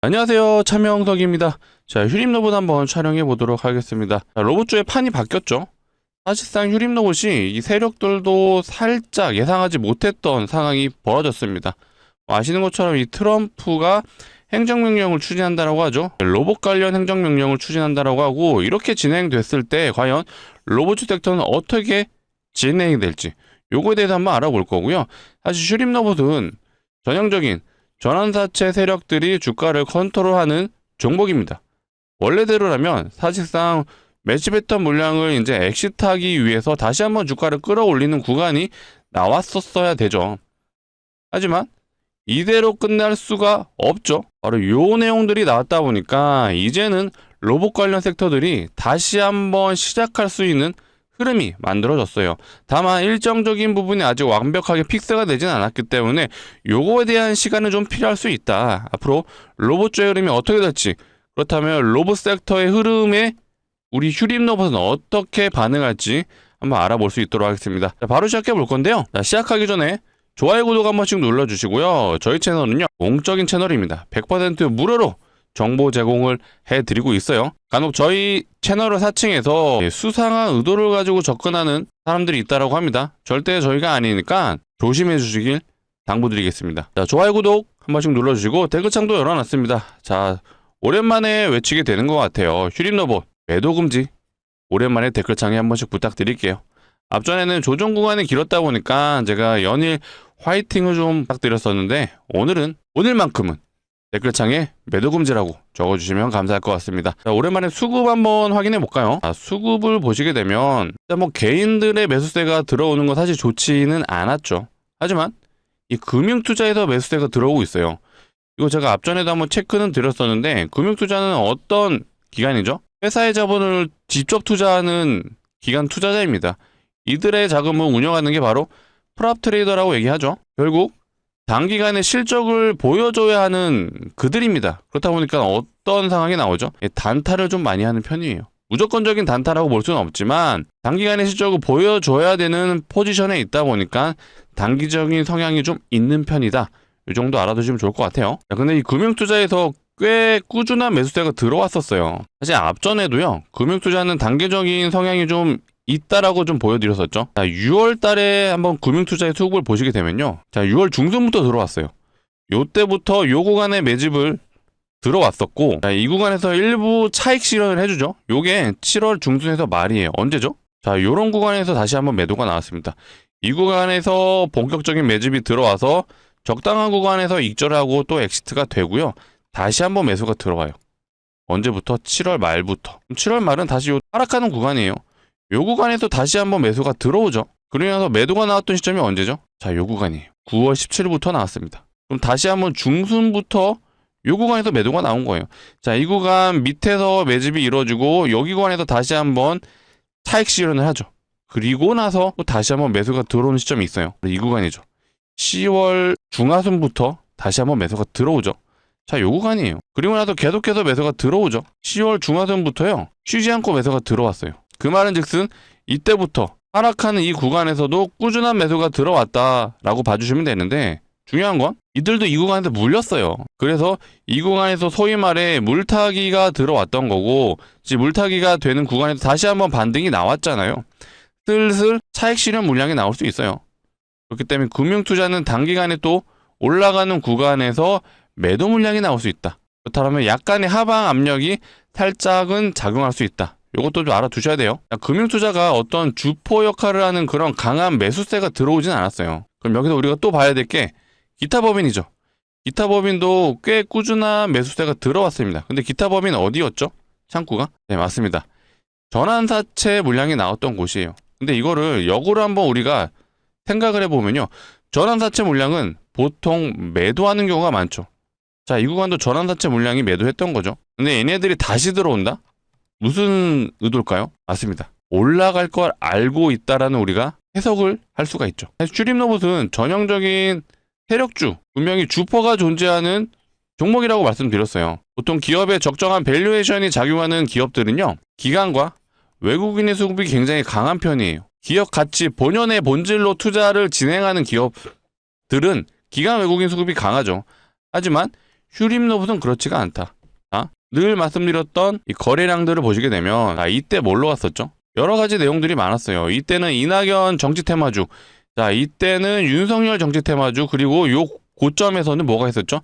안녕하세요, 차명석입니다. 자, 휴림로봇 한번 촬영해 보도록 하겠습니다. 자, 로봇주의 판이 바뀌었죠. 사실상 휴림로봇이 이 세력들도 살짝 예상하지 못했던 상황이 벌어졌습니다. 아시는 것처럼 이 트럼프가 행정명령을 추진한다라고 하죠. 로봇 관련 행정명령을 추진한다라고 하고, 이렇게 진행됐을 때 과연 로봇주 섹터는 어떻게 진행이 될지 요거에 대해서 한번 알아볼 거고요. 사실 휴림로봇은 전형적인 전환사채 세력들이 주가를 컨트롤하는 종목입니다. 원래대로라면 사실상 매집했던 물량을 이제 엑시트하기 위해서 다시 한번 주가를 끌어올리는 구간이 나왔었어야 되죠. 하지만 이대로 끝날 수가 없죠. 바로 요 내용들이 나왔다 보니까 이제는 로봇 관련 섹터들이 다시 한번 시작할 수 있는 흐름이 만들어졌어요. 다만 일정적인 부분이 아직 완벽하게 픽스가 되진 않았기 때문에 요거에 대한 시간은 좀 필요할 수 있다. 앞으로 로봇주의 흐름이 어떻게 될지, 그렇다면 로봇 섹터의 흐름에 우리 휴림로봇은 어떻게 반응할지 한번 알아볼 수 있도록 하겠습니다. 자, 바로 시작해 볼 건데요. 자, 시작하기 전에 좋아요, 구독 한 번씩 눌러주시고요. 저희 채널은요, 공적인 채널입니다. 100% 무료로 정보 제공을 해드리고 있어요. 간혹 저희 채널을 사칭해서 수상한 의도를 가지고 접근하는 사람들이 있다고 합니다. 절대 저희가 아니니까 조심해 주시길 당부드리겠습니다. 자, 좋아요, 구독 한 번씩 눌러주시고 댓글창도 열어놨습니다. 자, 오랜만에 외치게 되는 것 같아요. 휴림로봇 매도 금지, 오랜만에 댓글창에 한 번씩 부탁드릴게요. 앞전에는 조정 구간이 길었다 보니까 제가 연일 화이팅을 좀 부탁드렸었는데, 오늘만큼은 댓글창에 매도 금지라고 적어주시면 감사할 것 같습니다. 자, 오랜만에 수급 한번 확인해 볼까요? 수급을 보시게 되면 일단 뭐 개인들의 매수세가 들어오는 건 사실 좋지는 않았죠. 하지만 이 금융투자에서 매수세가 들어오고 있어요. 이거 제가 앞전에도 한번 체크는 드렸었는데, 금융투자는 어떤 기관이죠? 회사의 자본을 직접 투자하는 기관 투자자입니다. 이들의 자금을 운영하는 게 바로 프랍 트레이더라고 얘기하죠. 결국 단기간에 실적을 보여줘야 하는 그들입니다. 그렇다 보니까 어떤 상황이 나오죠? 단타를 좀 많이 하는 편이에요. 무조건적인 단타라고 볼 수는 없지만 단기간에 실적을 보여줘야 되는 포지션에 있다 보니까 단기적인 성향이 좀 있는 편이다. 이 정도 알아두시면 좋을 것 같아요. 근데 이 금융투자에서 꽤 꾸준한 매수세가 들어왔었어요. 사실 앞전에도요, 금융투자는 단기적인 성향이 좀 있다라고 좀 보여드렸었죠. 자, 6월 달에 한번 금융투자의 수급을 보시게 되면요, 자, 6월 중순부터 들어왔어요. 요때부터 요 구간에 매집을 들어왔었고, 자, 이 구간에서 일부 차익 실현을 해주죠. 요게 7월 중순에서 말이에요. 언제죠? 자, 요런 구간에서 다시 한번 매도가 나왔습니다. 이 구간에서 본격적인 매집이 들어와서 적당한 구간에서 익절하고 또 엑시트가 되고요, 다시 한번 매수가 들어와요. 언제부터? 7월 말부터. 7월 말은 다시 요 하락하는 구간이에요. 요 구간에서 다시 한번 매수가 들어오죠. 그러면서 매도가 나왔던 시점이 언제죠? 자, 요 구간이에요. 9월 17일부터 나왔습니다. 그럼 다시 한번 중순부터 요 구간에서 매도가 나온 거예요. 자, 이 구간 밑에서 매집이 이루어지고 여기 구간에서 다시 한번 차익 실현을 하죠. 그리고 나서 또 다시 한번 매수가 들어오는 시점이 있어요. 이 구간이죠. 10월 중하순부터 다시 한번 매수가 들어오죠. 자, 요 구간이에요. 그리고 나서 계속해서 매수가 들어오죠. 10월 중하순부터요, 쉬지 않고 매수가 들어왔어요. 그 말은 즉슨 이때부터 하락하는 이 구간에서도 꾸준한 매수가 들어왔다라고 봐주시면 되는데, 중요한 건 이들도 이 구간에서 물렸어요. 그래서 이 구간에서 소위 말해 물타기가 들어왔던 거고, 물타기가 되는 구간에서 다시 한번 반등이 나왔잖아요. 슬슬 차익 실현 물량이 나올 수 있어요. 그렇기 때문에 금융투자는 단기간에 또 올라가는 구간에서 매도 물량이 나올 수 있다. 그렇다면 약간의 하방 압력이 살짝은 작용할 수 있다. 이것도 좀 알아두셔야 돼요. 금융투자가 어떤 주포 역할을 하는 그런 강한 매수세가 들어오진 않았어요. 그럼 여기서 우리가 또 봐야 될 게 기타법인이죠. 기타법인도 꽤 꾸준한 매수세가 들어왔습니다. 근데 기타법인 어디였죠? 창구가? 네, 맞습니다. 전환사채 물량이 나왔던 곳이에요. 근데 이거를 역으로 한번 우리가 생각을 해보면요, 전환사채 물량은 보통 매도하는 경우가 많죠. 자, 이 구간도 전환사채 물량이 매도했던 거죠. 근데 얘네들이 다시 들어온다? 무슨 의도일까요? 맞습니다. 올라갈 걸 알고 있다라는 우리가 해석을 할 수가 있죠. 휴림로봇은 전형적인 세력주, 분명히 주포가 존재하는 종목이라고 말씀드렸어요. 보통 기업의 적정한 밸류에이션이 작용하는 기업들은요, 기관과 외국인의 수급이 굉장히 강한 편이에요. 기업 가치 본연의 본질로 투자를 진행하는 기업들은 기관 외국인 수급이 강하죠. 하지만 휴림로봇은 그렇지가 않다. 늘 말씀드렸던 이 거래량들을 보시게 되면 이때 뭘로 갔었죠? 여러 가지 내용들이 많았어요. 이때는 이낙연 정치 테마주, 이때는 윤석열 정치 테마주, 그리고 요 고점에서는 뭐가 있었죠?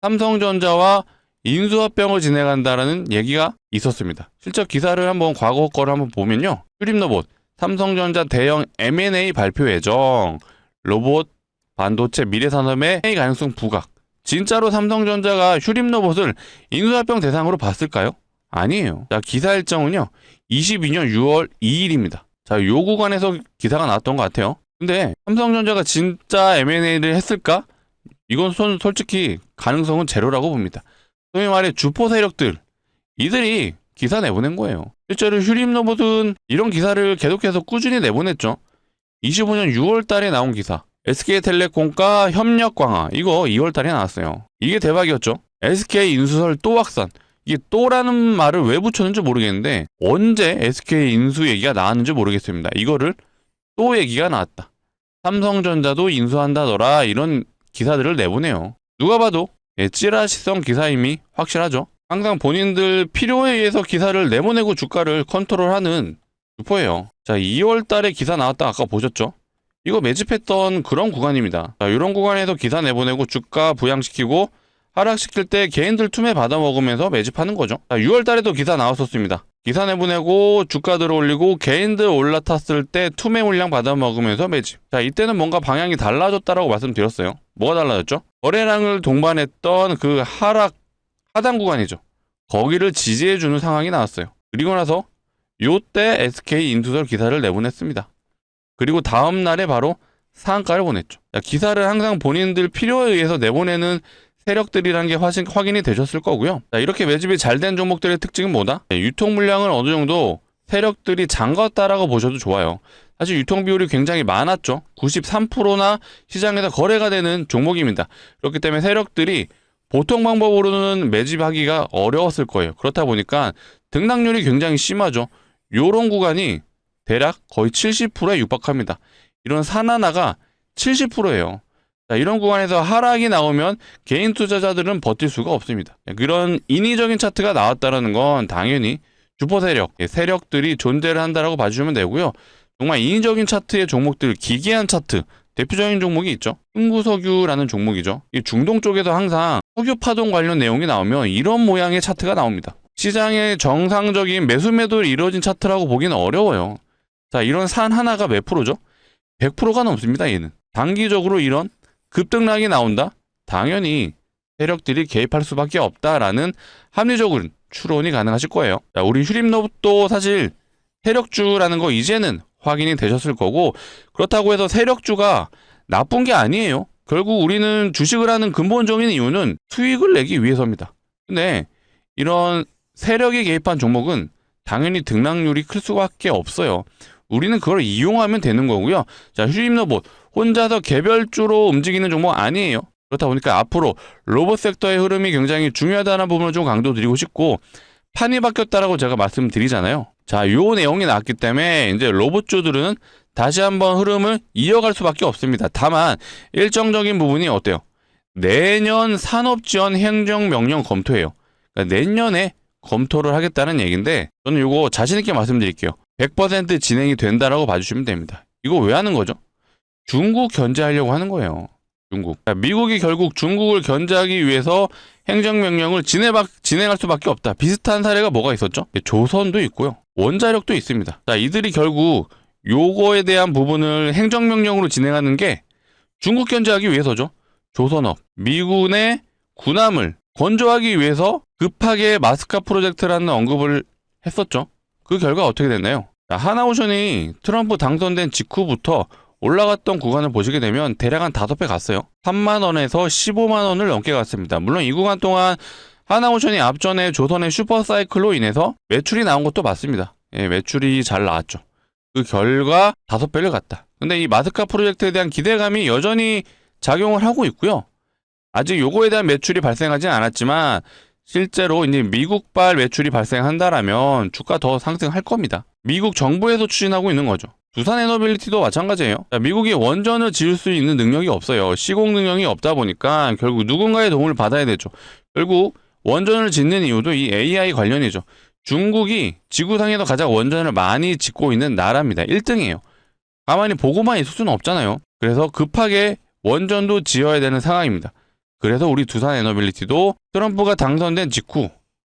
삼성전자와 인수합병을 진행한다라는 얘기가 있었습니다. 실제 기사를 한번 과거 거를 한번 보면요. 휴림로봇, 삼성전자 대형 M&A 발표 예정, 로봇, 반도체, 미래산업의 A 가능성 부각. 진짜로 삼성전자가 휴림로봇을 인수합병 대상으로 봤을까요? 아니에요. 기사 일정은요. 22년 6월 2일입니다. 요 구간에서 기사가 나왔던 것 같아요. 근데 삼성전자가 진짜 M&A를 했을까? 이건 솔직히 가능성은 제로라고 봅니다. 소위 말해 주포 세력들, 이들이 기사 내보낸 거예요. 실제로 휴림로봇은 이런 기사를 계속해서 꾸준히 내보냈죠. 25년 6월 달에 나온 기사. SK텔레콤과 협력 강화. 이거 2월 달에 나왔어요. 이게 대박이었죠. SK 인수설 또 확산. 이게 또라는 말을 왜 붙였는지 모르겠는데 언제 SK 인수 얘기가 나왔는지 모르겠습니다. 이거를 또 얘기가 나왔다. 삼성전자도 인수한다더라. 이런 기사들을 내보내요. 누가 봐도 찌라시성 기사임이 확실하죠. 항상 본인들 필요에 의해서 기사를 내보내고 주가를 컨트롤하는 주포예요. 2월 달에 기사 나왔다 아까 보셨죠? 이거 매집했던 그런 구간입니다. 이런 구간에서 기사 내보내고 주가 부양시키고 하락시킬 때 개인들 투매 받아먹으면서 매집하는 거죠. 6월 달에도 기사 나왔었습니다. 기사 내보내고 주가 들어올리고 개인들 올라탔을 때 투매 물량 받아먹으면서 매집. 이때는 뭔가 방향이 달라졌다라고 말씀드렸어요. 뭐가 달라졌죠? 거래량을 동반했던 그 하단 구간이죠. 거기를 지지해주는 상황이 나왔어요. 그리고 나서 요때 SK 인수설 기사를 내보냈습니다. 그리고 다음 날에 바로 상한가를 보냈죠. 기사를 항상 본인들 필요에 의해서 내보내는 세력들이라는 게 확인이 되셨을 거고요. 이렇게 매집이 잘 된 종목들의 특징은 뭐다? 유통 물량을 어느 정도 세력들이 잠갔다라고 보셔도 좋아요. 사실 유통 비율이 굉장히 많았죠. 93%나 시장에서 거래가 되는 종목입니다. 그렇기 때문에 세력들이 보통 방법으로는 매집하기가 어려웠을 거예요. 그렇다 보니까 등락률이 굉장히 심하죠. 요런 구간이 대략 거의 70%에 육박합니다. 이런 산 하나가 70%예요. 이런 구간에서 하락이 나오면 개인 투자자들은 버틸 수가 없습니다. 그런 인위적인 차트가 나왔다는 건 당연히 주포 세력들이 존재를 한다라고 봐주시면 되고요. 정말 인위적인 차트의 종목들, 기괴한 차트, 대표적인 종목이 있죠. 흥구석유라는 종목이죠. 이 중동 쪽에서 항상 석유 파동 관련 내용이 나오면 이런 모양의 차트가 나옵니다. 시장의 정상적인 매수 매도를 이루어진 차트라고 보기는 어려워요. 이런 산 하나가 몇 프로죠? 100%가 넘습니다. 얘는. 단기적으로 이런 급등락이 나온다? 당연히 세력들이 개입할 수밖에 없다라는 합리적인 추론이 가능하실 거예요. 우리 휴림로봇도 사실 세력주라는 거 이제는 확인이 되셨을 거고, 그렇다고 해서 세력주가 나쁜 게 아니에요. 결국 우리는 주식을 하는 근본적인 이유는 수익을 내기 위해서입니다. 근데 이런 세력이 개입한 종목은 당연히 등락률이 클 수밖에 없어요. 우리는 그걸 이용하면 되는 거고요. 휴림로봇 혼자서 개별주로 움직이는 종목 아니에요. 그렇다 보니까 앞으로 로봇 섹터의 흐름이 굉장히 중요하다는 부분을 좀 강조드리고 싶고, 판이 바뀌었다라고 제가 말씀드리잖아요. 요 내용이 나왔기 때문에 이제 로봇주들은 다시 한번 흐름을 이어갈 수밖에 없습니다. 다만 일정적인 부분이 어때요? 내년 산업지원 행정명령 검토예요. 그러니까 내년에 검토를 하겠다는 얘기인데, 저는 이거 자신있게 말씀드릴게요. 100% 진행이 된다라고 봐주시면 됩니다. 이거 왜 하는 거죠? 중국 견제하려고 하는 거예요. 중국. 미국이 결국 중국을 견제하기 위해서 행정명령을 진행할 수밖에 없다. 비슷한 사례가 뭐가 있었죠? 조선도 있고요. 원자력도 있습니다. 이들이 결국 요거에 대한 부분을 행정명령으로 진행하는 게 중국 견제하기 위해서죠. 조선업, 미군의 군함을 건조하기 위해서 급하게 마스카 프로젝트라는 언급을 했었죠. 그 결과 어떻게 됐나요? 하나오션이 트럼프 당선된 직후부터 올라갔던 구간을 보시게 되면 대략 한 5배 갔어요. 3만원에서 15만원을 넘게 갔습니다. 물론 이 구간 동안 하나오션이 앞전에 조선의 슈퍼사이클로 인해서 매출이 나온 것도 맞습니다. 매출이 잘 나왔죠. 그 결과 5배를 갔다. 근데 이 마스카 프로젝트에 대한 기대감이 여전히 작용을 하고 있고요. 아직 요거에 대한 매출이 발생하진 않았지만 실제로 이제 미국발 매출이 발생한다라면 주가 더 상승할 겁니다. 미국 정부에서 추진하고 있는 거죠. 두산 에너빌리티도 마찬가지예요. 자, 미국이 원전을 지을 수 있는 능력이 없어요. 시공 능력이 없다 보니까 결국 누군가의 도움을 받아야 되죠. 결국 원전을 짓는 이유도 이 AI 관련이죠. 중국이 지구상에서 가장 원전을 많이 짓고 있는 나라입니다. 1등이에요. 가만히 보고만 있을 수는 없잖아요. 그래서 급하게 원전도 지어야 되는 상황입니다. 그래서 우리 두산 에너빌리티도 트럼프가 당선된 직후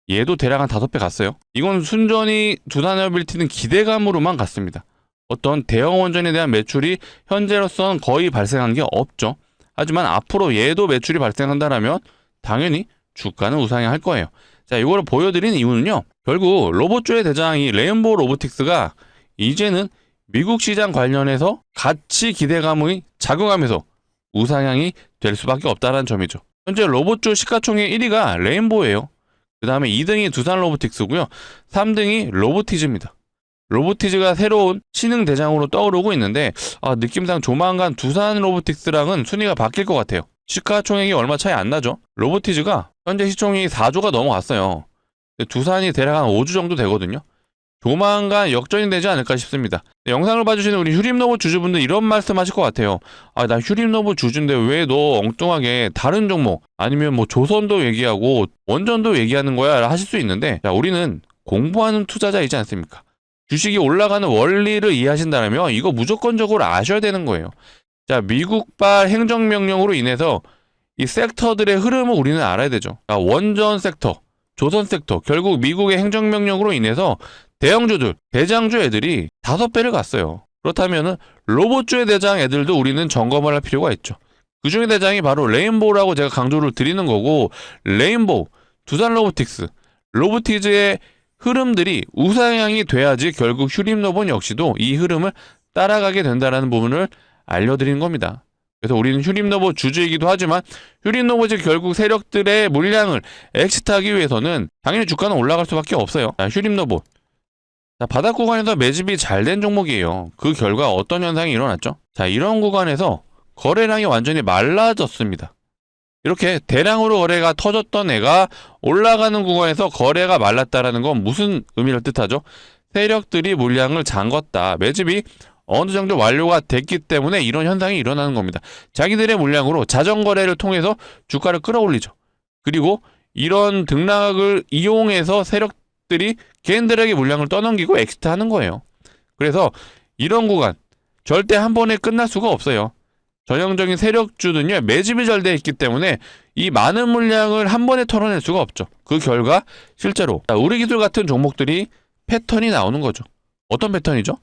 얘도 대략 한 5배 갔어요. 이건 순전히 두산 에너빌리티는 기대감으로만 갔습니다. 어떤 대형 원전에 대한 매출이 현재로서는 거의 발생한 게 없죠. 하지만 앞으로 얘도 매출이 발생한다면 당연히 주가는 우상향할 거예요. 자, 이거를 보여드린 이유는요. 결국 로봇주의 대장이 레인보우 로보틱스가 이제는 미국 시장 관련해서 가치 기대감의 작용하면서 우상향이 될 수밖에 없다는 점이죠. 현재 로봇주 시가총액 1위가 레인보우예요. 그 다음에 2등이 두산 로보틱스고요. 3등이 로보티즈입니다. 로보티즈가 새로운 신흥 대장으로 떠오르고 있는데 느낌상 조만간 두산 로보틱스랑은 순위가 바뀔 것 같아요. 시가총액이 얼마 차이 안 나죠. 로보티즈가 현재 시총이 4조가 넘어갔어요. 두산이 대략 한 5주 정도 되거든요. 조만간 역전이 되지 않을까 싶습니다. 영상을 봐주시는 우리 휴림로봇 주주분들 이런 말씀 하실 것 같아요. 나 휴림로봇 주주인데 왜 너 엉뚱하게 다른 종목 아니면 뭐 조선도 얘기하고 원전도 얘기하는 거야 하실 수 있는데, 자, 우리는 공부하는 투자자이지 않습니까? 주식이 올라가는 원리를 이해하신다면 이거 무조건적으로 아셔야 되는 거예요. 자, 미국발 행정명령으로 인해서 이 섹터들의 흐름을 우리는 알아야 되죠. 원전 섹터, 조선 섹터, 결국 미국의 행정명령으로 인해서 대형주들, 대장주 애들이 5배를 갔어요. 그렇다면 로봇주의 대장 애들도 우리는 점검을 할 필요가 있죠. 그 중에 대장이 바로 레인보우라고 제가 강조를 드리는 거고, 레인보우, 두산 로보틱스, 로보티즈의 흐름들이 우상향이 돼야지 결국 휴림로봇 역시도 이 흐름을 따라가게 된다는 부분을 알려드리는 겁니다. 그래서 우리는 휴림로봇 주주이기도 하지만 휴림로봇이 결국 세력들의 물량을 엑시트하기 위해서는 당연히 주가는 올라갈 수밖에 없어요. 자, 휴림로봇. 자, 바닥 구간에서 매집이 잘 된 종목이에요. 그 결과 어떤 현상이 일어났죠? 자, 이런 구간에서 거래량이 완전히 말라졌습니다. 이렇게 대량으로 거래가 터졌던 애가 올라가는 구간에서 거래가 말랐다라는 건 무슨 의미를 뜻하죠? 세력들이 물량을 잠궜다. 매집이 어느 정도 완료가 됐기 때문에 이런 현상이 일어나는 겁니다. 자기들의 물량으로 자전거래를 통해서 주가를 끌어올리죠. 그리고 이런 등락을 이용해서 세력들이 개인들에게 물량을 떠넘기고 엑시트하는 거예요. 그래서 이런 구간 절대 한 번에 끝날 수가 없어요. 전형적인 세력주는요, 매집이 잘 돼 있기 때문에 이 많은 물량을 한 번에 털어낼 수가 없죠. 그 결과 실제로 우리 기술 같은 종목들이 패턴이 나오는 거죠. 어떤 패턴이죠?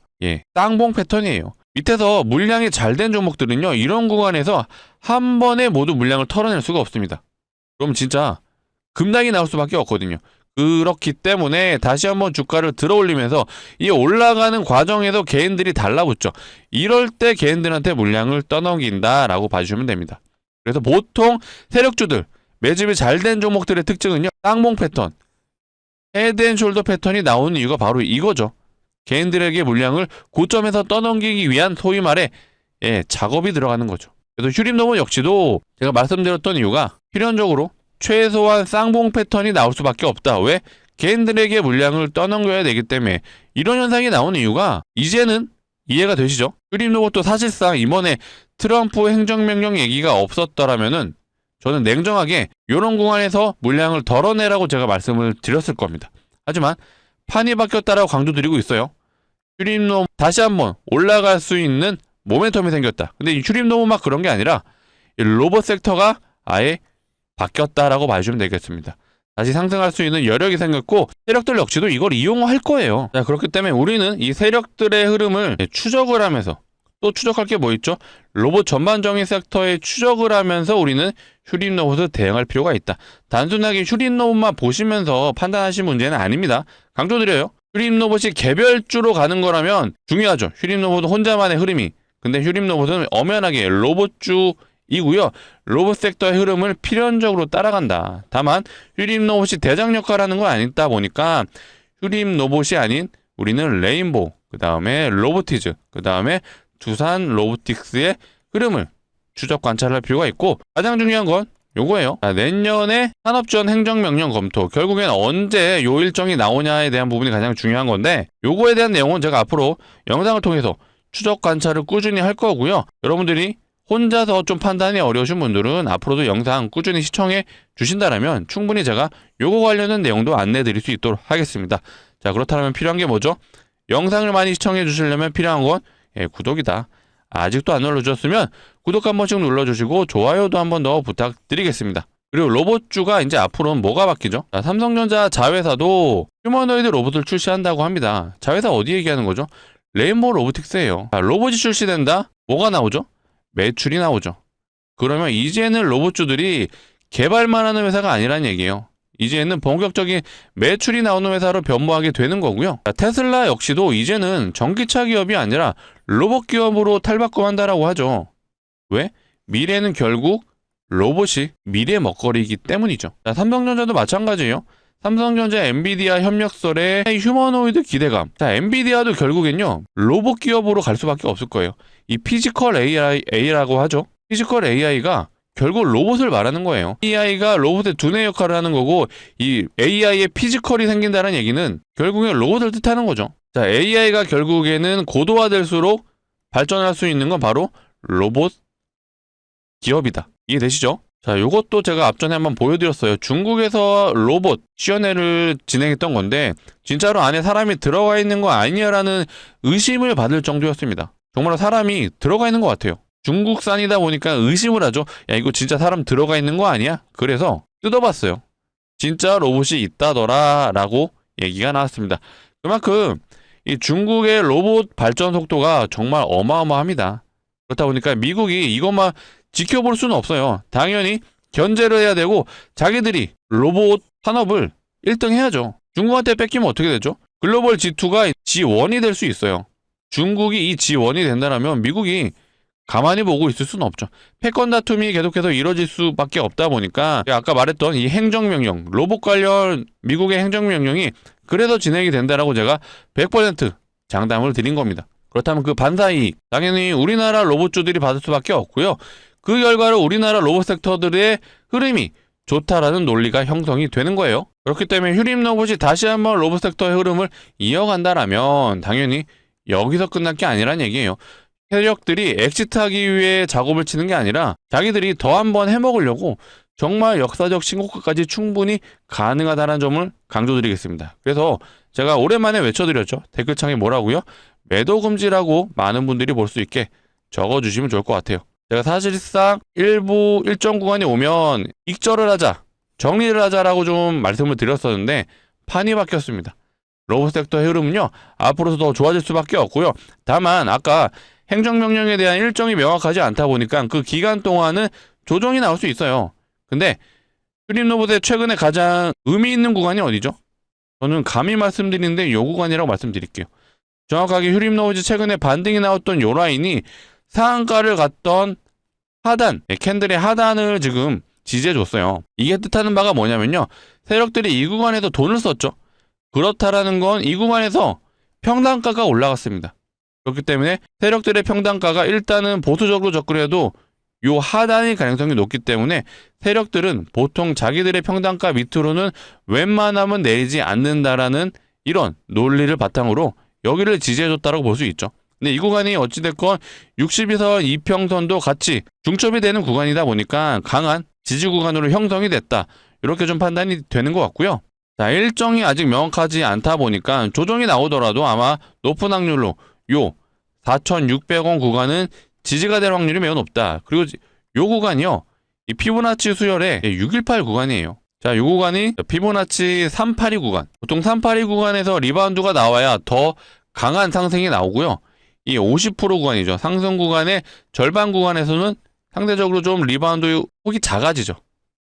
쌍봉 패턴이에요. 밑에서 물량이 잘 된 종목들은요, 이런 구간에서 한 번에 모두 물량을 털어낼 수가 없습니다. 그럼 진짜 급락이 나올 수밖에 없거든요. 그렇기 때문에 다시 한번 주가를 들어올리면서 이 올라가는 과정에서 개인들이 달라붙죠. 이럴 때 개인들한테 물량을 떠넘긴다라고 봐주시면 됩니다. 그래서 보통 세력주들, 매집이 잘 된 종목들의 특징은요, 쌍봉 패턴, 헤드앤숄더 패턴이 나오는 이유가 바로 이거죠. 개인들에게 물량을 고점에서 떠넘기기 위한 소위 말해 작업이 들어가는 거죠. 그래서 휴림노무 역시도 제가 말씀드렸던 이유가 필연적으로 최소한 쌍봉 패턴이 나올 수밖에 없다. 왜? 개인들에게 물량을 떠넘겨야 되기 때문에. 이런 현상이 나오는 이유가 이제는 이해가 되시죠? 휴림로봇도 사실상 이번에 트럼프 행정명령 얘기가 없었더라면은 저는 냉정하게 이런 구간에서 물량을 덜어내라고 제가 말씀을 드렸을 겁니다. 하지만 판이 바뀌었다라고 강조드리고 있어요. 휴림노무 다시 한번 올라갈 수 있는 모멘텀이 생겼다. 근데 이 휴림노무만 그런 게 아니라 이 로봇 섹터가 아예 바뀌었다라고 봐주시면 되겠습니다. 다시 상승할 수 있는 여력이 생겼고 세력들 역시도 이걸 이용할 거예요. 자, 그렇기 때문에 우리는 이 세력들의 흐름을 추적을 하면서, 또 추적할 게 뭐 있죠? 로봇 전반적인 섹터에 추적을 하면서 우리는 휴림로봇을 대응할 필요가 있다. 단순하게 휴림로봇만 보시면서 판단하실 문제는 아닙니다. 강조드려요. 휴림로봇이 개별주로 가는 거라면 중요하죠. 휴림로봇은 혼자만의 흐름이. 근데 휴림로봇은 엄연하게 로봇주이고요. 로봇 섹터의 흐름을 필연적으로 따라간다. 다만 휴림로봇이 대장 역할을 하는 건 아니다 보니까 휴림로봇이 아닌 우리는 레인보우, 그 다음에 로보티즈, 그 다음에 두산 로보틱스의 흐름을 추적 관찰할 필요가 있고, 가장 중요한 건 요거예요. 내년에 산업지원 행정명령 검토, 결국엔 언제 요 일정이 나오냐에 대한 부분이 가장 중요한 건데, 요거에 대한 내용은 제가 앞으로 영상을 통해서 추적 관찰을 꾸준히 할 거고요. 여러분들이 혼자서 좀 판단이 어려우신 분들은 앞으로도 영상 꾸준히 시청해 주신다면 충분히 제가 요거 관련된 내용도 안내 드릴 수 있도록 하겠습니다. 자, 그렇다면 필요한 게 뭐죠? 영상을 많이 시청해 주시려면 필요한 건 구독이다. 아직도 안 눌러주셨으면 구독 한 번씩 눌러주시고 좋아요도 한 번 더 부탁드리겠습니다. 그리고 로봇주가 이제 앞으로는 뭐가 바뀌죠? 자, 삼성전자 자회사도 휴머노이드 로봇을 출시한다고 합니다. 자회사 어디 얘기하는 거죠? 레인보우 로보틱스예요. 자, 로봇이 출시된다? 뭐가 나오죠? 매출이 나오죠. 그러면 이제는 로봇주들이 개발만 하는 회사가 아니란 얘기예요. 이제는 본격적인 매출이 나오는 회사로 변모하게 되는 거고요. 자, 테슬라 역시도 이제는 전기차 기업이 아니라 로봇 기업으로 탈바꿈한다라고 하죠. 왜? 미래는 결국 로봇이 미래 먹거리이기 때문이죠. 자, 삼성전자도 마찬가지예요. 삼성전자 엔비디아 협력설의 휴머노이드 기대감. 자, 엔비디아도 결국엔요 로봇 기업으로 갈 수밖에 없을 거예요. 이 피지컬 AI라고 하죠. 피지컬 AI가 결국 로봇을 말하는 거예요. AI가 로봇의 두뇌 역할을 하는 거고, 이 AI의 피지컬이 생긴다는 얘기는 결국엔 로봇을 뜻하는 거죠. 자, AI가 결국에는 고도화될수록 발전할 수 있는 건 바로 로봇 기업이다. 이해되시죠? 자, 요것도 제가 앞전에 한번 보여드렸어요. 중국에서 로봇 시연회를 진행했던 건데 진짜로 안에 사람이 들어가 있는 거 아니냐라는 의심을 받을 정도였습니다. 정말로 사람이 들어가 있는 것 같아요. 중국산이다 보니까 의심을 하죠. 야, 이거 진짜 사람 들어가 있는 거 아니야? 그래서 뜯어봤어요. 진짜 로봇이 있다더라 라고 얘기가 나왔습니다. 그만큼 이 중국의 로봇 발전 속도가 정말 어마어마합니다. 그렇다 보니까 미국이 이것만 지켜볼 수는 없어요. 당연히 견제를 해야 되고 자기들이 로봇 산업을 1등 해야죠. 중국한테 뺏기면 어떻게 되죠? 글로벌 G2가 G1이 될 수 있어요. 중국이 이 G1이 된다면 미국이 가만히 보고 있을 수는 없죠. 패권 다툼이 계속해서 이뤄질 수밖에 없다 보니까 아까 말했던 이 행정명령, 로봇 관련 미국의 행정명령이 그래서 진행이 된다라고 제가 100% 장담을 드린 겁니다. 그렇다면 그 반사이익, 당연히 우리나라 로봇주들이 받을 수밖에 없고요. 그 결과로 우리나라 로봇 섹터들의 흐름이 좋다라는 논리가 형성이 되는 거예요. 그렇기 때문에 휴림 로봇이 다시 한번 로봇 섹터의 흐름을 이어간다라면 당연히 여기서 끝날 게 아니란 얘기예요. 세력들이 엑시트하기 위해 작업을 치는 게 아니라 자기들이 더 한번 해먹으려고 정말 역사적 신고가까지 충분히 가능하다는 점을 강조드리겠습니다. 그래서 제가 오랜만에 외쳐드렸죠. 댓글창에 뭐라고요? 매도 금지라고 많은 분들이 볼 수 있게 적어주시면 좋을 것 같아요. 제가 사실상 일부 일정 구간에 오면 익절을 하자, 정리를 하자라고 좀 말씀을 드렸었는데 판이 바뀌었습니다. 로봇 섹터의 흐름은요 앞으로도 더 좋아질 수밖에 없고요. 다만 아까 행정명령에 대한 일정이 명확하지 않다 보니까 그 기간 동안은 조정이 나올 수 있어요. 근데 휴림 로봇의 최근에 가장 의미 있는 구간이 어디죠? 저는 감히 말씀드리는데 요 구간이라고 말씀드릴게요. 정확하게 휴림 로봇이 최근에 반등이 나왔던 요 라인이 상한가를 갔던 하단, 캔들의 하단을 지금 지지해줬어요. 이게 뜻하는 바가 뭐냐면요. 세력들이 이 구간에서 돈을 썼죠. 그렇다라는 건 이 구간에서 평단가가 올라갔습니다. 그렇기 때문에 세력들의 평단가가 일단은 보수적으로 접근해도 요 하단일 가능성이 높기 때문에 세력들은 보통 자기들의 평단가 밑으로는 웬만하면 내리지 않는다라는 이런 논리를 바탕으로 여기를 지지해줬다고 볼 수 있죠. 근데 이 구간이 어찌됐건 62선 이평선도 같이 중첩이 되는 구간이다 보니까 강한 지지 구간으로 형성이 됐다. 이렇게 좀 판단이 되는 것 같고요. 자, 일정이 아직 명확하지 않다 보니까 조정이 나오더라도 아마 높은 확률로 요 4,600원 구간은 지지가 될 확률이 매우 높다. 그리고 요 구간이요. 이 피보나치 수열의 618 구간이에요. 자, 요 구간이 피보나치 382 구간. 보통 382 구간에서 리바운드가 나와야 더 강한 상승이 나오고요. 이 50% 구간이죠. 상승 구간의 절반 구간에서는 상대적으로 좀 리바운드 폭이 작아지죠.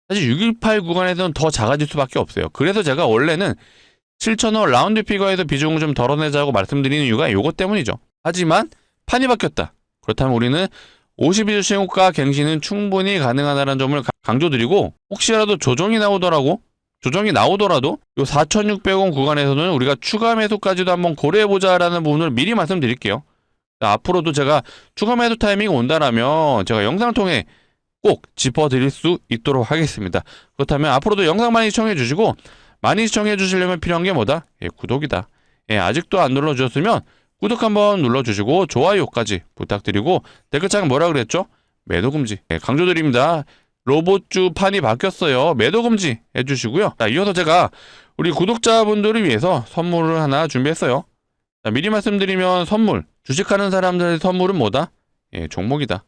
사실 618 구간에서는 더 작아질 수밖에 없어요. 그래서 제가 원래는 7,000원 라운드 피거에서 비중을 좀 덜어내자고 말씀드리는 이유가 요것 때문이죠. 하지만 판이 바뀌었다. 그렇다면 우리는 52주 신고가 갱신은 충분히 가능하다는 점을 강조드리고 혹시라도 조정이 나오더라도 요 4,600원 구간에서는 우리가 추가 매수까지도 한번 고려해보자라는 부분을 미리 말씀드릴게요. 앞으로도 제가 추가 매수 타이밍이 온다라면 제가 영상을 통해 꼭 짚어드릴 수 있도록 하겠습니다. 그렇다면 앞으로도 영상 많이 시청해주시고 많이 시청해주시려면 필요한 게 뭐다? 구독이다. 아직도 안 눌러주셨으면 구독 한번 눌러주시고 좋아요까지 부탁드리고 댓글창 뭐라 그랬죠? 매도 금지. 네, 강조드립니다. 로봇주 판이 바뀌었어요. 매도 금지 해주시고요. 자, 이어서 제가 우리 구독자분들을 위해서 선물을 하나 준비했어요. 자, 미리 말씀드리면 선물, 주식하는 사람들의 선물은 뭐다? 예, 종목이다.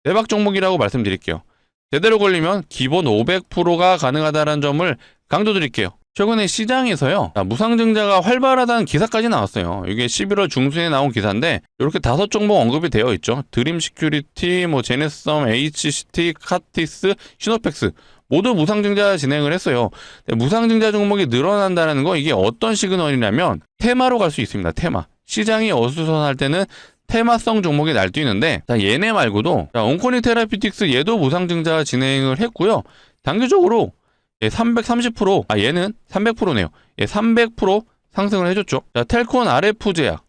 대박 종목이라고 말씀드릴게요. 제대로 걸리면 기본 500%가 가능하다는 점을 강조드릴게요. 최근에 시장에서요, 무상증자가 활발하다는 기사까지 나왔어요. 이게 11월 중순에 나온 기사인데 이렇게 5종목 언급이 되어 있죠. 드림 시큐리티, 제네썸, HCT, 카티스, 시노펙스 모두 무상증자 진행을 했어요. 무상증자 종목이 늘어난다는 거, 이게 어떤 시그널이냐면 테마로 갈 수 있습니다. 테마. 시장이 어수선할 때는 테마성 종목이 날뛰는데, 얘네 말고도 온코닉 테라피틱스 얘도 무상증자 진행을 했고요. 단기적으로 330%, 얘는 300%네요. 300% 상승을 해줬죠. 텔콘 RF제약,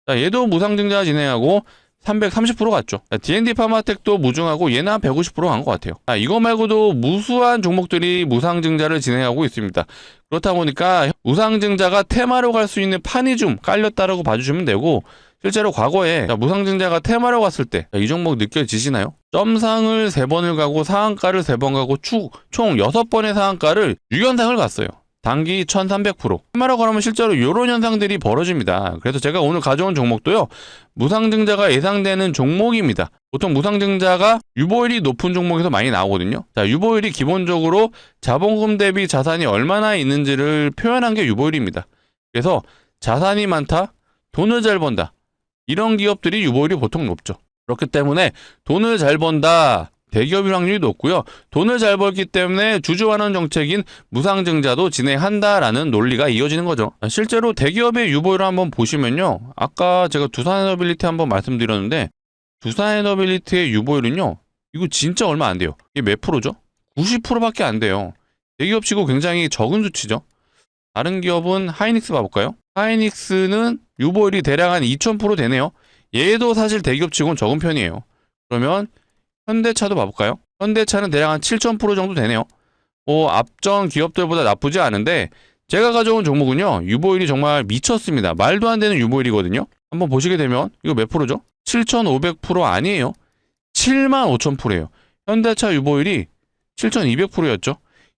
얘도 무상증자 진행하고 330% 갔죠. D&D 파마텍도 무증하고 얘는 한 150% 간 것 같아요. 이거 말고도 무수한 종목들이 무상증자를 진행하고 있습니다. 그렇다 보니까 무상증자가 테마로 갈 수 있는 판이 좀 깔렸다라고 봐주시면 되고, 실제로 과거에 무상증자가 테마로 갔을 때 이 종목 느껴지시나요? 점상을 3번을 가고 상한가를 3번 가고 총 6번의 상한가를 6연상을 갔어요. 단기 1300%. 테마라고 하면 실제로 이런 현상들이 벌어집니다. 그래서 제가 오늘 가져온 종목도요, 무상증자가 예상되는 종목입니다. 보통 무상증자가 유보율이 높은 종목에서 많이 나오거든요. 유보율이 기본적으로 자본금 대비 자산이 얼마나 있는지를 표현한 게 유보율입니다. 그래서 자산이 많다, 돈을 잘 번다, 이런 기업들이 유보율이 보통 높죠. 그렇기 때문에 돈을 잘 번다, 대기업일 확률이 높고요. 돈을 잘 벌기 때문에 주주환원 정책인 무상증자도 진행한다라는 논리가 이어지는 거죠. 실제로 대기업의 유보율을 한번 보시면요, 아까 제가 두산에너빌리티 한번 말씀드렸는데, 두산에너빌리티의 유보율은요, 이거 진짜 얼마 안 돼요. 이게 몇 프로죠? 90%밖에 안 돼요. 대기업치고 굉장히 적은 수치죠. 다른 기업은 하이닉스 봐볼까요? 하이닉스는 유보율이 대략 한 2000% 되네요. 얘도 사실 대기업치고는 적은 편이에요. 그러면 현대차도 봐볼까요? 현대차는 대략 한 7000% 정도 되네요. 앞전 기업들보다 나쁘지 않은데, 제가 가져온 종목은요, 유보율이 정말 미쳤습니다. 말도 안 되는 유보율이거든요. 한번 보시게 되면 이거 몇 프로죠? 7500% 아니에요. 75000%예요. 현대차 유보율이 7200%였죠.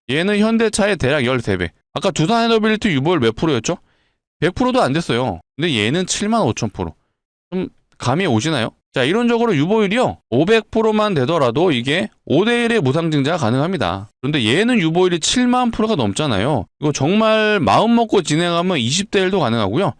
얘는 현대차의 대략 13배. 아까 두산에너빌리티 유보율 몇 프로였죠? 100%도 안 됐어요. 근데 얘는 75,000%. 좀 감이 오시나요? 자, 이론적으로 유보율이요, 500%만 되더라도 이게 5대1의 무상증자가 가능합니다. 그런데 얘는 유보율이 7만 %가 넘잖아요. 이거 정말 마음 먹고 진행하면 20대1도 가능하고요,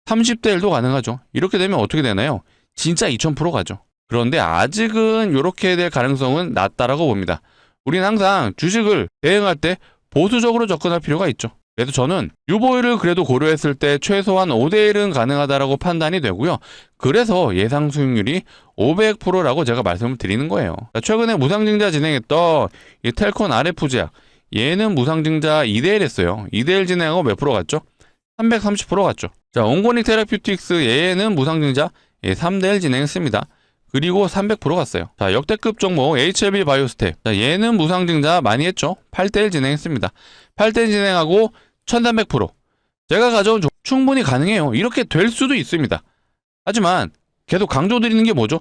30대1도 가능하죠. 이렇게 되면 어떻게 되나요? 진짜 2000% 가죠. 그런데 아직은 이렇게 될 가능성은 낮다라고 봅니다. 우리는 항상 주식을 대응할 때 보수적으로 접근할 필요가 있죠. 그래서 저는 유보율을 그래도 고려했을 때 최소한 5대1은 가능하다라고 판단이 되고요. 그래서 예상 수익률이 500%라고 제가 말씀을 드리는 거예요. 최근에 무상증자 진행했던 이 텔콘 RF제약, 얘는 무상증자 2대1 했어요. 2대1 진행하고 몇 프로 갔죠? 330% 갔죠. 자, 온코닉 테라피틱스 얘는 무상증자 3대1 진행했습니다. 그리고 300% 갔어요. 자, 역대급 종목 HLB 바이오스텝. 자, 얘는 무상증자 많이 했죠. 8대1 진행했습니다. 8대1 진행하고 1300%. 제가 가져온 종목 충분히 가능해요. 이렇게 될 수도 있습니다. 하지만 계속 강조드리는 게 뭐죠?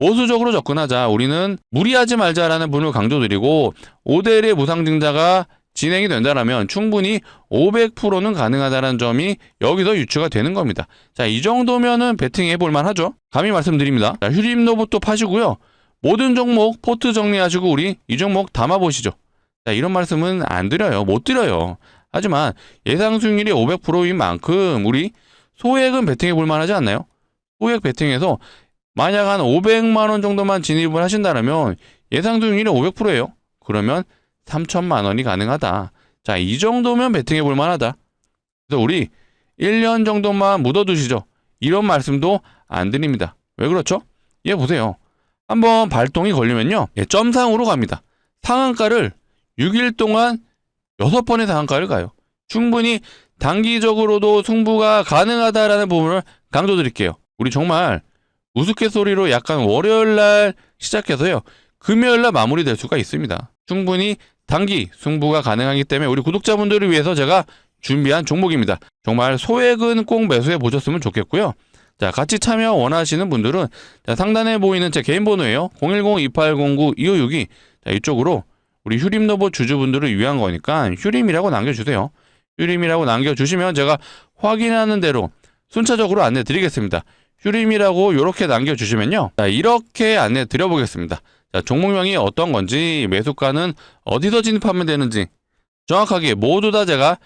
보수적으로 접근하자. 우리는 무리하지 말자라는 분을 강조드리고, 5대1의 무상증자가 진행이 된다면 충분히 500%는 가능하다는 점이 여기서 유추가 되는 겁니다. 자, 이 정도면은 베팅해 볼만 하죠. 감히 말씀드립니다. 자, 휴림로봇도 파시고요, 모든 종목 포트 정리하시고 우리 이 종목 담아보시죠. 자, 이런 말씀은 안 드려요. 못 드려요. 하지만 예상 수익률이 500%인 만큼 우리 소액은 베팅해 볼만 하지 않나요? 소액 베팅해서 만약 한 500만 원 정도만 진입을 하신다면 예상 수익률이 500%예요. 그러면 3천만 원이 가능하다. 자, 이 정도면 베팅해 볼 만하다. 그래서 우리 1년 정도만 묻어두시죠. 이런 말씀도 안 드립니다. 왜 그렇죠? 얘 보세요. 한번 발동이 걸리면요, 점상으로 갑니다. 상한가를 6일 동안 6번의 상한가를 가요. 충분히 단기적으로도 승부가 가능하다라는 부분을 강조드릴게요. 우리 정말 우스갯소리로 약간 월요일날 시작해서요, 금요일날 마무리될 수가 있습니다. 충분히 단기 승부가 가능하기 때문에 우리 구독자분들을 위해서 제가 준비한 종목입니다. 정말 소액은 꼭 매수해 보셨으면 좋겠고요. 자, 같이 참여 원하시는 분들은 자, 상단에 보이는 제 개인 번호예요. 010-2809-2562. 자, 이쪽으로 우리 휴림로봇 주주분들을 위한 거니까 휴림이라고 남겨주세요. 휴림이라고 남겨주시면 제가 확인하는 대로 순차적으로 안내 드리겠습니다. 휴림이라고 이렇게 남겨주시면요. 자, 이렇게 안내 드려보겠습니다. 자, 종목명이 어떤 건지, 매수가는 어디서 진입하면 되는지 정확하게 모두 다 제가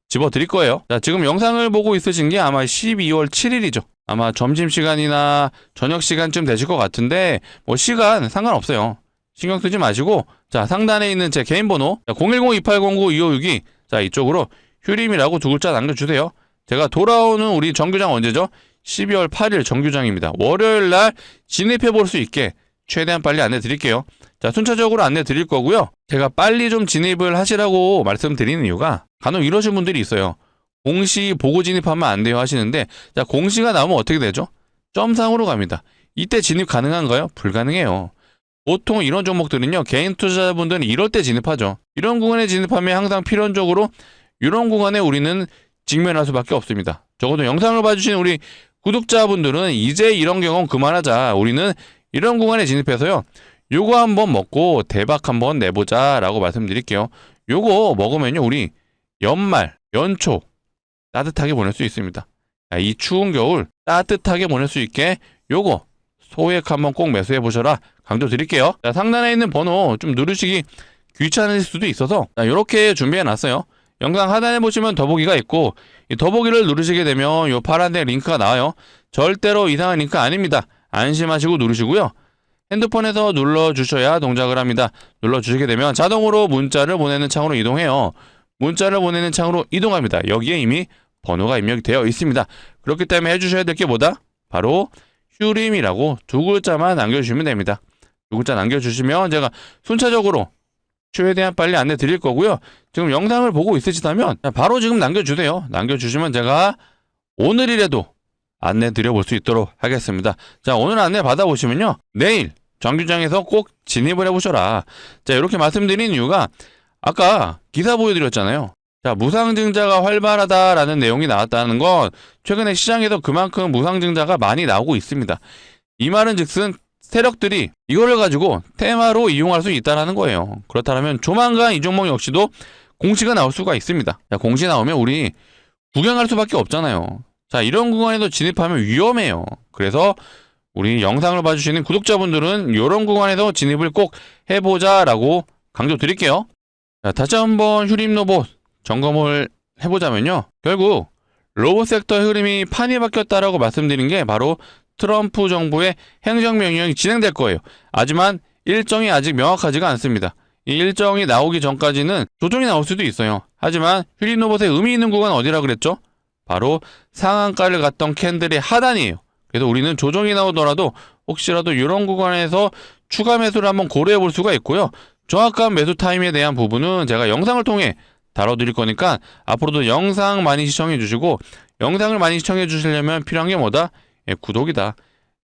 집어드릴 거예요. 자, 지금 영상을 보고 있으신 게 아마 12월 7일이죠. 아마 점심시간이나 저녁시간쯤 되실 것 같은데 뭐 시간 상관없어요. 신경 쓰지 마시고 자, 상단에 있는 제 개인 번호 010-2809-2562 자, 이쪽으로 휴림이라고 두 글자 남겨주세요. 제가 돌아오는 우리 정규장 언제죠? 12월 8일 정규장입니다. 월요일날 진입해 볼 수 있게 최대한 빨리 안내 드릴게요. 자, 순차적으로 안내 드릴 거고요. 제가 빨리 좀 진입을 하시라고 말씀드리는 이유가 간혹 이러신 분들이 있어요. 공시 보고 진입하면 안 돼요 하시는데 자, 공시가 나오면 어떻게 되죠? 점상으로 갑니다. 이때 진입 가능한가요? 불가능해요. 보통 이런 종목들은요, 개인 투자자분들은 이럴 때 진입하죠. 이런 구간에 진입하면 항상 필연적으로 이런 구간에 우리는 직면할 수밖에 없습니다. 적어도 영상을 봐주신 우리 구독자분들은 이제 이런 경험 그만하자. 우리는 이런 구간에 진입해서요, 요거 한번 먹고 대박 한번 내보자 라고 말씀드릴게요. 요거 먹으면요, 우리 연말, 연초 따뜻하게 보낼 수 있습니다. 이 추운 겨울 따뜻하게 보낼 수 있게 요거 소액 한번 꼭 매수해 보셔라 강조 드릴게요. 자, 상단에 있는 번호 좀 누르시기 귀찮으실 수도 있어서 이렇게 준비해 놨어요. 영상 하단에 보시면 더보기가 있고 이 더보기를 누르시게 되면 요 파란색 링크가 나와요. 절대로 이상한 링크 아닙니다. 안심하시고 누르시고요. 핸드폰에서 눌러주셔야 동작을 합니다. 눌러주시게 되면 자동으로 문자를 보내는 창으로 이동해요. 문자를 보내는 창으로 이동합니다. 여기에 이미 번호가 입력이 되어 있습니다. 그렇기 때문에 해주셔야 될 게 뭐다? 바로 휴림이라고 두 글자만 남겨주시면 됩니다. 두 글자 남겨주시면 제가 순차적으로 최대한 빨리 안내 드릴 거고요. 지금 영상을 보고 있으시다면 바로 지금 남겨주세요. 남겨주시면 제가 오늘이라도 안내 드려볼 수 있도록 하겠습니다. 자, 오늘 안내 받아보시면요, 내일 정규장에서 꼭 진입을 해보셔라. 자, 이렇게 말씀드린 이유가 아까 기사 보여드렸잖아요. 자, 무상증자가 활발하다라는 내용이 나왔다는 건 최근에 시장에서 그만큼 무상증자가 많이 나오고 있습니다. 이 말은 즉슨 세력들이 이거를 가지고 테마로 이용할 수 있다는 거예요. 그렇다면 조만간 이 종목 역시도 공시가 나올 수가 있습니다. 자, 공시 나오면 우리 구경할 수밖에 없잖아요. 자, 이런 구간에도 진입하면 위험해요. 그래서 우리 영상을 봐주시는 구독자분들은 이런 구간에서 진입을 꼭 해보자라고 강조 드릴게요. 자, 다시 한번 휴림로봇 점검을 해보자면요, 결국 로봇 섹터의 흐름이 판이 바뀌었다라고 말씀드린 게 바로 트럼프 정부의 행정명령이 진행될 거예요. 하지만 일정이 아직 명확하지가 않습니다. 이 일정이 나오기 전까지는 조정이 나올 수도 있어요. 하지만 휴림로봇의 의미 있는 구간은 어디라 그랬죠? 바로 상한가를 갔던 캔들의 하단이에요. 그래서 우리는 조정이 나오더라도 혹시라도 이런 구간에서 추가 매수를 한번 고려해 볼 수가 있고요. 정확한 매수 타임에 대한 부분은 제가 영상을 통해 다뤄드릴 거니까 앞으로도 영상 많이 시청해 주시고, 영상을 많이 시청해 주시려면 필요한 게 뭐다? 구독이다.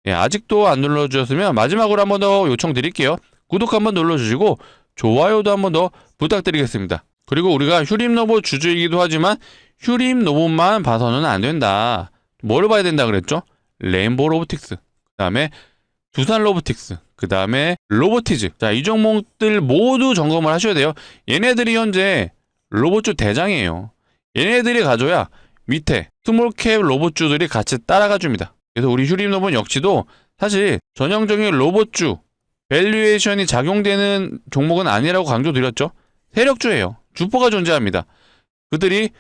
아직도 안 눌러주셨으면 마지막으로 한번 더 요청드릴게요. 구독 한번 눌러주시고 좋아요도 한번 더 부탁드리겠습니다. 그리고 우리가 휴림로봇 주주이기도 하지만 휴림로봇만 봐서는 안 된다. 뭘 봐야 된다 그랬죠? 레인보우 로보틱스, 그 다음에 두산 로보틱스, 그 다음에 로보티즈. 자, 이 종목들 모두 점검을 하셔야 돼요. 얘네들이 현재 로봇주 대장이에요. 얘네들이 가져야 밑에 스몰캡 로봇주들이 같이 따라가 줍니다. 그래서 우리 휴림로봇 역시도 사실 전형적인 로봇주 밸류에이션이 작용되는 종목은 아니라고 강조드렸죠. 세력주예요. 주포가 존재합니다. 그들이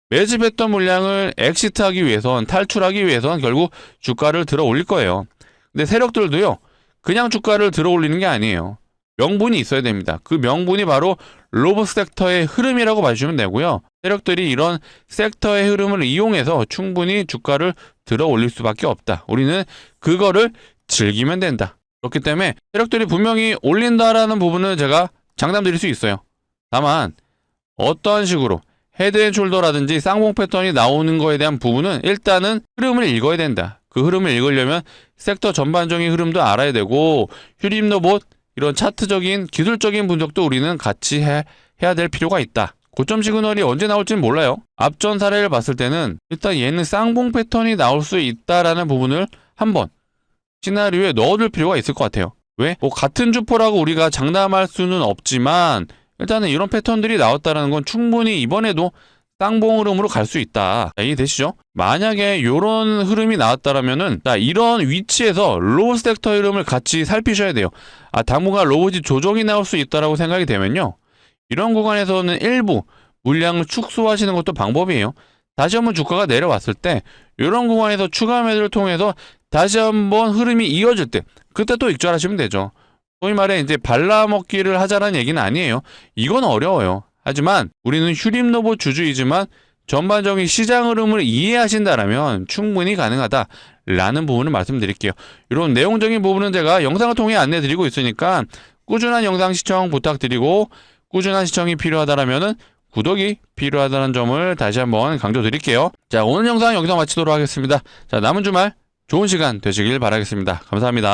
매집했던 물량을 엑시트하기 위해선, 탈출하기 위해선 결국 주가를 들어 올릴 거예요. 근데 세력들도요, 그냥 주가를 들어 올리는 게 아니에요. 명분이 있어야 됩니다. 그 명분이 바로 로봇 섹터의 흐름이라고 봐주시면 되고요. 세력들이 이런 섹터의 흐름을 이용해서 충분히 주가를 들어 올릴 수밖에 없다. 우리는 그거를 즐기면 된다. 그렇기 때문에 세력들이 분명히 올린다라는 부분은 제가 장담드릴 수 있어요. 다만 어떠한 식으로 헤드앤숄더라든지 쌍봉 패턴이 나오는 거에 대한 부분은 일단은 흐름을 읽어야 된다. 그 흐름을 읽으려면 섹터 전반적인 흐름도 알아야 되고, 휴림로봇 이런 차트적인 기술적인 분석도 우리는 같이 해야 될 필요가 있다. 고점 시그널이 언제 나올지는 몰라요. 앞전 사례를 봤을 때는 일단 얘는 쌍봉 패턴이 나올 수 있다라는 부분을 한번 시나리오에 넣어둘 필요가 있을 것 같아요. 왜? 뭐 같은 주포라고 우리가 장담할 수는 없지만 일단은 이런 패턴들이 나왔다는 건 충분히 이번에도 쌍봉 흐름으로 갈 수 있다. 자, 이해되시죠? 만약에 이런 흐름이 나왔다라면은 이런 위치에서 로봇 섹터 흐름을 같이 살피셔야 돼요. 당분간 로봇이 조정이 나올 수 있다라고 생각이 되면요. 이런 구간에서는 일부 물량을 축소하시는 것도 방법이에요. 다시 한번 주가가 내려왔을 때 이런 구간에서 추가 매도를 통해서 다시 한번 흐름이 이어질 때 그때 또 익절하시면 되죠. 소위 말해 이제 발라먹기를 하자라는 얘기는 아니에요. 이건 어려워요. 하지만 우리는 휴림로봇 주주이지만 전반적인 시장 흐름을 이해하신다라면 충분히 가능하다라는 부분을 말씀드릴게요. 이런 내용적인 부분은 제가 영상을 통해 안내드리고 있으니까 꾸준한 영상 시청 부탁드리고 꾸준한 시청이 필요하다라면은 구독이 필요하다는 점을 다시 한번 강조드릴게요. 자, 오늘 영상 여기서 마치도록 하겠습니다. 자, 남은 주말 좋은 시간 되시길 바라겠습니다. 감사합니다.